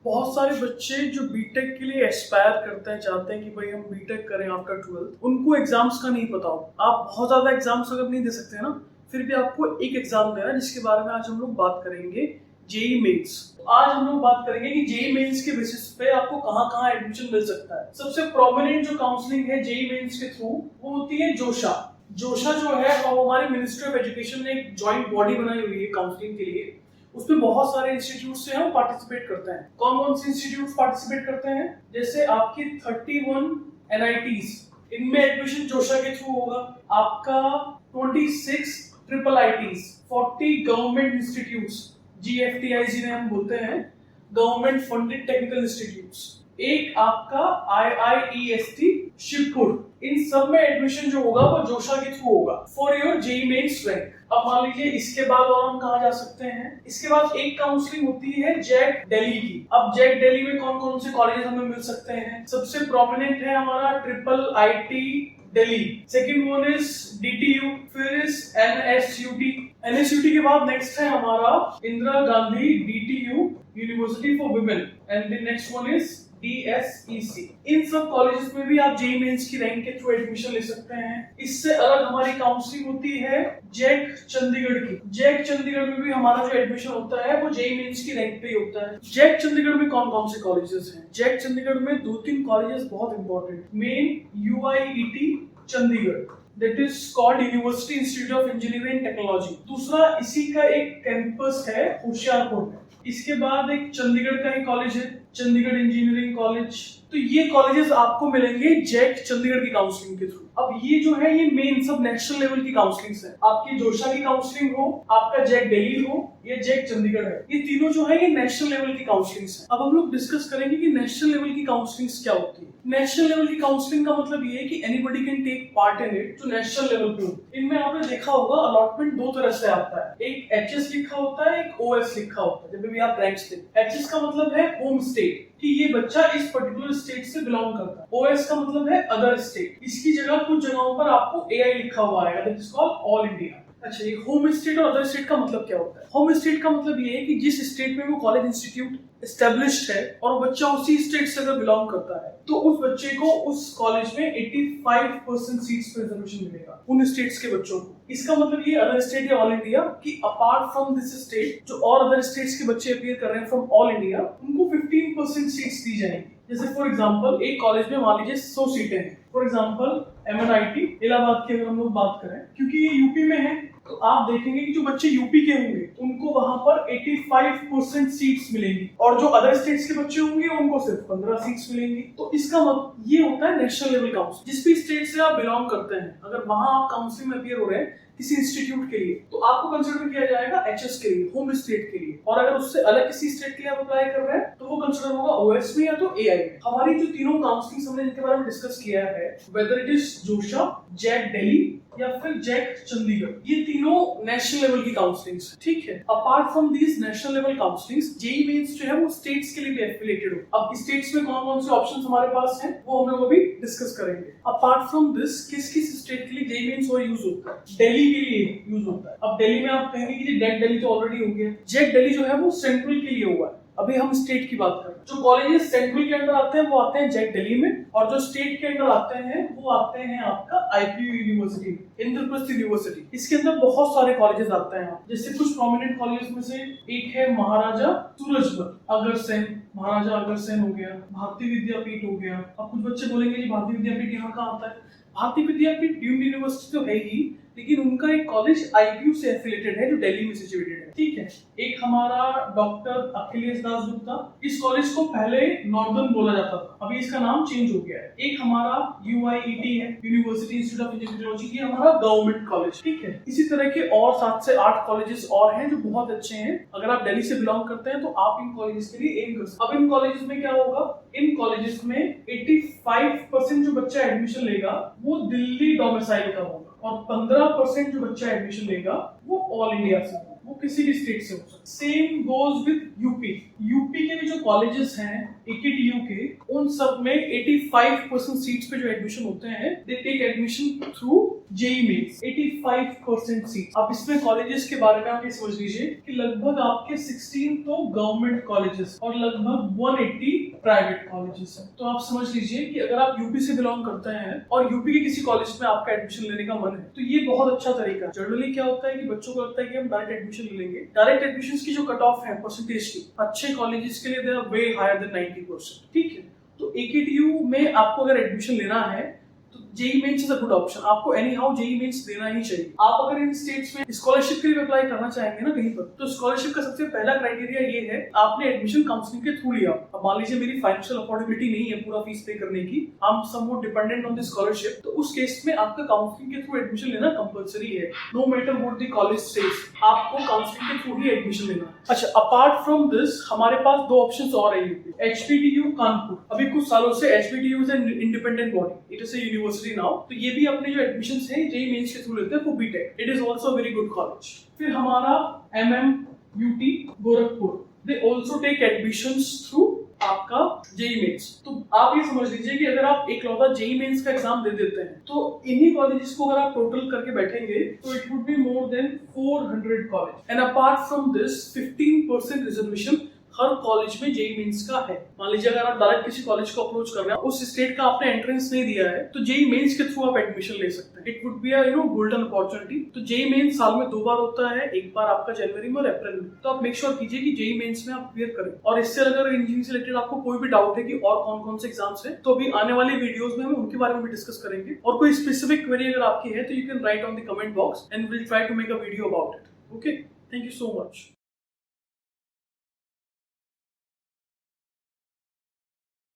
बहुत सारे बच्चे जो बीटेक के लिए एस्पायर करते हैं, चाहते हैं कि भाई हम बीटेक करें आफ्टर 12th, उनको एग्जाम्स का नहीं पता हो। आप बहुत ज्यादा एग्जाम्स अगर नहीं दे सकते हैं ना, फिर भी आपको एक एग्जाम देना है जिसके बारे में आज हम लोग बात करेंगे, जेई मेंस। तो आज हम लोग बात करेंगे कि जेई मेंस के बेसिस पे आपको कहाँ कहाँ एडमिशन मिल सकता है। सबसे प्रोमिनेंट जो काउंसलिंग है जेई मेंस के थ्रू वो होती है जोशा। जोशा जो है वो हमारे मिनिस्ट्री ऑफ एजुकेशन ने एक जॉइंट बॉडी बनाई हुई है काउंसलिंग के लिए। उसमें बहुत सारे इंस्टीट्यूट से हम पार्टिसिपेट करते हैं। कौन कौन से इंस्टीट्यूट पार्टिसिपेट करते हैं? जैसे आपकी 31 एनआईटीज, इनमें एडमिशन जोशा के थ्रू होगा। आपका 26 triple ITs, 40 government institutes, GFTI जिन्हें हम बोलते हैं, गवर्नमेंट फंडेड टेक्निकल इंस्टीट्यूट्स, एक आपका IIEST शिवपुर, इन सब में एडमिशन जो होगा वो जोशा के थ्रू होगा for your JEE Mains rank. अब मान लीजिए इसके बाद और हम कहाँ जा सकते हैं? इसके बाद एक काउंसलिंग होती है जैक दिल्ली की। अब जैक दिल्ली में कौन कौन से कॉलेजेस हमें मिल सकते हैं? सबसे प्रोमिनेंट है हमारा triple IT Delhi, second one is DTU, फिर इज NSUT के बाद नेक्स्ट है हमारा Indira Gandhi DTU university for women, and the next one is DSEC। इन सब कॉलेजेस में भी आप जेई मेंस की रैंक के थ्रू एडमिशन ले सकते हैं। इससे अलग हमारी काउंसलिंग होती है जैक चंडीगढ़ की। जैक चंडीगढ़ में भी हमारा जो एडमिशन होता है वो जेई मेंस की रैंक पे ही होता है। जैक चंडीगढ़ में कौन कौन से कॉलेजेस हैं? जैक चंडीगढ़ में 2-3 कॉलेजेस बहुत important. Main UIET Chandigarh, that is called university institute of engineering and technology. दूसरा इसी का एक कैंपस है होशियारपुर में। इसके बाद एक चंडीगढ़ का ही कॉलेज है, चंडीगढ़ इंजीनियरिंग कॉलेज। तो ये कॉलेजेस आपको मिलेंगे जैक चंडीगढ़ की काउंसलिंग के थ्रू। अब ये जो है ये मेन सब नेशनल लेवल की काउंसलिंग्स है। आपकी जोशा की काउंसलिंग हो, आपका जैक दिल्ली हो, या जैक चंडीगढ़ है, ये तीनों जो है ये नेशनल लेवल की काउंसलिंग्स है। अब हम लोग डिस्कस करेंगे कि नेशनल लेवल की काउंसलिंग्स क्या होती है। नेशनल लेवल की काउंसलिंग का मतलब ये है कि anybody can take part in it जो नेशनल लेवल पे हो। इनमें आपने देखा होगा अलॉटमेंट दो तरह से आता है, एक HS लिखा होता है, एक OS लिखा होता है। जब भी आप रैंक्स देखते, HS का मतलब है होम स्टेट कि ये बच्चा इस पर्टिकुलर स्टेट से बिलोंग करता है। OS का मतलब है अदर स्टेट। इसकी जगह कुछ जगहों पर आपको AI लिखा हुआ आएगा, that is called all India. अच्छा, ये होम स्टेट और अदर स्टेट का मतलब क्या होता है? होम स्टेट का मतलब ये है कि जिस स्टेट में वो कॉलेज इंस्टीट्यूट एस्टेब्लिश्ड है और बच्चा उसी स्टेट से अगर बिलोंग करता है तो उस बच्चे को उस कॉलेज में 85% सीट्स पे रिजर्वेशन मिलेगा उन स्टेट्स के बच्चों को। इसका मतलब ये अदर स्टेट या ऑल इंडिया कि अपार्ट फ्रॉम दिस स्टेट जो और अदर स्टेट्स के बच्चे अपीयर कर रहे हैं फ्रॉम ऑल इंडिया, उनको 15% सीट्स दी जाएंगी। जैसे फॉर एग्जांपल एक कॉलेज में मान लीजिए 100 सीटें हैं, फॉर एग्जांपल MNIT इलाहाबाद की अगर हम लोग बात करें, क्योंकि ये यूपी में है, तो आप देखेंगे कि जो बच्चे यूपी के होंगे उनको वहां पर 85% सीट्स मिलेंगी और जो अदर स्टेट्स के बच्चे होंगे उनको सिर्फ 15 सीट्स मिलेंगी। तो इसका मतलब ये होता है नेशनल लेवल काउंसलिंग। जिस भी स्टेट से आप बिलोंग करते हैं, अगर वहां आप काउंसलिंग में अपीयर हो रहे हैं किसी इंस्टीट्यूट के लिए, तो आपको कंसीडर किया जाएगा HS के लिए, होम स्टेट के लिए। और अगर उससे अलग किसी स्टेट के लिए आप अप्लाई कर रहे हैं तो वो कंसीडर होगा OS में या तो AI में। हमारी जो तीनों काउंसलिंग हमने जिनके बारे में डिस्कस किया है, whether it is JoSAA, JAC Delhi या फिर जैक चंडीगढ़, ये तीनों नेशनल लेवल की काउंसलिंग्स है। ठीक है, apart from these national level counsellings, JEE Mains जो है वो स्टेट्स के लिए भी एफिलिएटेड हो। अब स्टेट्स में कौन कौन से ऑप्शंस हमारे पास हैं वो हम लोग अभी डिस्कस करेंगे। अपार्ट फ्रॉम दिस किस किस स्टेट के लिए जेई मेंस और यूज होता है? दिल्ली के लिए यूज होता है। अब दिल्ली में आप कहेंगे कि जैक दिल्ली तो ऑलरेडी हो गया। जैक दिल्ली जो है वो सेंट्रल के लिए हुआ है। अभी हम स्टेट की बात कर रहे हैं। जो कॉलेजेस सेंट्रल के अंदर आते हैं वो आते हैं जैक दिल्ली में, और जो स्टेट के अंदर आते हैं वो आते हैं आपका IPU यूनिवर्सिटी, इंद्रप्रस्थ यूनिवर्सिटी। इसके अंदर बहुत सारे कॉलेजेस आते हैं। जैसे कुछ प्रोमिनेंट कॉलेजेस में से एक है महाराजा सूरजमल अग्रसेन, महाराजा अग्रसेन हो गया, भारतीय विद्यापीठ हो गया। अब कुछ बच्चे बोलेंगे कि भारतीय विद्यापीठ यहाँ कहाँ आता है? भारतीय विद्यापीठ डीम्ड यूनिवर्सिटी तो है ही, लेकिन उनका एक कॉलेज IPU से एफिलिएटेड है जो दिल्ली में सिचुएटेड है। ठीक है, एक हमारा डॉक्टर अखिलेश दास गुप्ता, इस कॉलेज को पहले नॉर्दर्न बोला जाता था, अभी इसका नाम चेंज हो गया है। एक हमारा UIET है, university institute of engineering technology, ये हमारा गवर्नमेंट कॉलेज। ठीक है, इसी तरह के और 7 से 8 कॉलेजेस और हैं जो बहुत अच्छे हैं। अगर आप दिल्ली से बिलोंग करते हैं तो आप इन कॉलेजेस के लिए एम कर सकते हैं। अब इन कॉलेजेस में क्या होगा? इन कॉलेजेस में 85% जो बच्चा एडमिशन लेगा वो दिल्ली डोमिसाइल का होगा और 15% जो बच्चा एडमिशन लेगा वो ऑल इंडिया से होगा। वो किसी भी स्टेट से हो सकता है। Same goes with UP. UP के भी जो कॉलेजेस हैं AKTU के, उन सब में 85% सीट्स पे जो एडमिशन होते हैं they take admission through JEE Mains. 85% seat. अब इसमें कॉलेजेस के बारे में आप ये समझ लीजिए कि लगभग आपके 16 तो गवर्नमेंट कॉलेजेस और लगभग 180 प्राइवेट कॉलेजेस हैं। तो आप समझ लीजिए कि अगर आप यूपी से बिलोंग करते हैं और यूपी के किसी कॉलेज में आपका एडमिशन लेने का मन है तो ये बहुत अच्छा तरीका है। जनरली क्या होता है कि बच्चों को लगता है कि हम डायरेक्ट एडमिशन ले लेंगे। डायरेक्ट एडमिशन की जो कट ऑफ है परसेंटेज की, अच्छे कॉलेजेस के लिए they are way higher than 90%। ठीक है, तो AKTU में आपको अगर एडमिशन लेना है तो JEE Mains is a good option. आपको एनी हाउ JEE मेंस देना ही चाहिए। आप अगर इन स्टेट्स में स्कॉलरशिप के लिए अप्लाई करना चाहेंगे ना कहीं पर, तो स्कॉलरशिप का सबसे पहला क्राइटेरिया ये है आपने एडमिशन काउंसलिंग के थ्रू लिया। अब मान लीजिए मेरी फाइनेंशियल अफोर्डेबिलिटी नहीं है पूरा फीस पे करने की, I am somewhat dependent on the scholarship, तो उस केस में आपका काउंसलिंग के थ्रू एडमिशन लेना कंपलसरी है। No matter what the college says, आपको काउंसलिंग के थ्रू ही एडमिशन लेना है। अच्छा, अपार्ट फ्रॉम दिस हमारे पास दो ऑप्शंस और है यूपी। HBDU कानपुर, अभी कुछ सालों से HBDU is an independent body, it is a university now. तो ये भी अपने जो एडमिशंस हैं JEE मेंस के थ्रू लेते हैं, वो BTech. It is also very good college. फिर हमारा MMUT Gorakhpur, they also take admissions through आपका JEE मेंस। तो आप ये समझ लीजिए कि अगर आप एकलौता JEE मेंस का एग्जाम दे देते हैं तो इन्हीं कॉलेजेस को अगर आप टोटल करके बैठेंगे तो it would be more than 400 college. And apart from this 15% reservation her college में JEE मेंस का है। मान लीजिए अगर आप डायरेक्ट किसी कॉलेज को अप्रोच कर रहे हैं, उस स्टेट का आपने एंट्रेंस नहीं दिया है, तो JEE मेंस के थ्रू आप एडमिशन ले सकते हैं। It would be a golden opportunity. तो JEE मेंस साल में 2 बार होता है, एक बार आपका जनवरी में और अप्रैल में। तो आप मेक श्योर कीजिए कि JEE मेंस में आप क्लियर करें। और इससे अगर इंजीनियरिंग से रिलेटेड आपको कोई भी डाउट है कि और कौन कौन से एग्जाम्स हैं, तो अभी आने वाली वीडियोस में हम उनके बारे में भी डिस्कस करेंगे। और कोई स्पेसिफिक क्वेरी अगर आपकी है तो you can write on the comment box and will try to make a video about it. Okay, thank you so much.